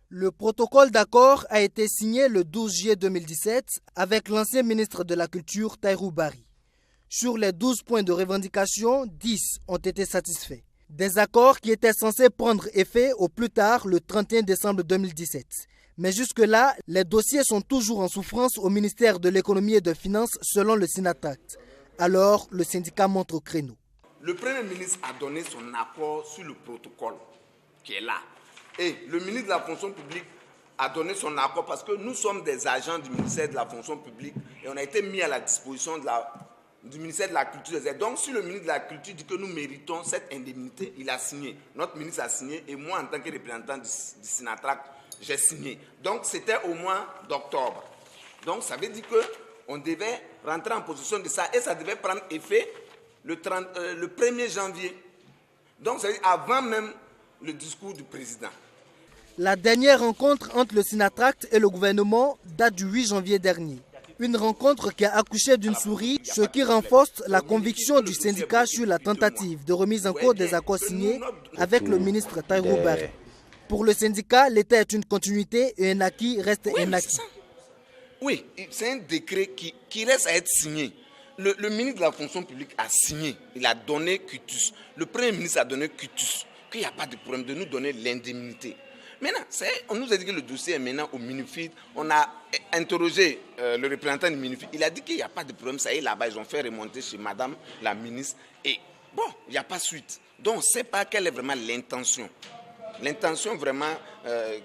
Le protocole d'accord a été signé le 12 juillet 2017 avec l'ancien ministre de la Culture, Tahirou Barry. Sur les 12 points de revendication, 10 ont été satisfaits. Des accords qui étaient censés prendre effet au plus tard le 31 décembre 2017. Mais jusque-là, les dossiers sont toujours en souffrance au ministère de l'économie et des finances selon le Sinatract. Alors, le syndicat monte au créneau. Le Premier ministre a donné son accord sur le protocole qui est là. Et le ministre de la fonction publique a donné son accord parce que nous sommes des agents du ministère de la fonction publique et on a été mis à la disposition du ministère de la Culture. Donc, si le ministre de la Culture dit que nous méritons cette indemnité, il a signé. Notre ministre a signé et moi, en tant que représentant du Sinatract, j'ai signé. Donc, c'était au mois d'octobre. Donc, ça veut dire qu'on devait rentrer en position de ça et ça devait prendre effet le 1er janvier. Donc, ça veut dire avant même le discours du président. La dernière rencontre entre le Sinatract et le gouvernement date du 8 janvier dernier. Une rencontre qui a accouché d'une souris, ce qui renforce la conviction du syndicat sur la tentative de remise en cause des accords signés avec le ministre Tahirou Barry. Pour le syndicat, l'État est une continuité et un acquis reste un acquis. Oui, c'est un décret qui reste à être signé. Le ministre de la fonction publique a signé, il a donné quitus. Le Premier ministre a donné quitus, qu'il n'y a pas de problème de nous donner l'indemnité. Maintenant, on nous a dit que le dossier est maintenant au Minufid. On a interrogé le représentant du Minufid. Il a dit qu'il n'y a pas de problème. Ça y est, là-bas, ils ont fait remonter chez madame la ministre. Et bon, il n'y a pas suite. Donc, on ne sait pas quelle est vraiment l'intention. L'intention vraiment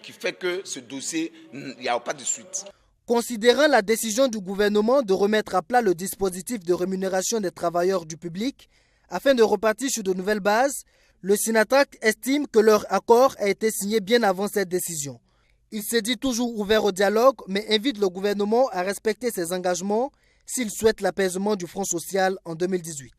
qui fait que ce dossier, il n'y a pas de suite. Considérant la décision du gouvernement de remettre à plat le dispositif de rémunération des travailleurs du public, afin de repartir sur de nouvelles bases, le Sinatract estime que leur accord a été signé bien avant cette décision. Il s'est dit toujours ouvert au dialogue, mais invite le gouvernement à respecter ses engagements s'il souhaite l'apaisement du Front social en 2018.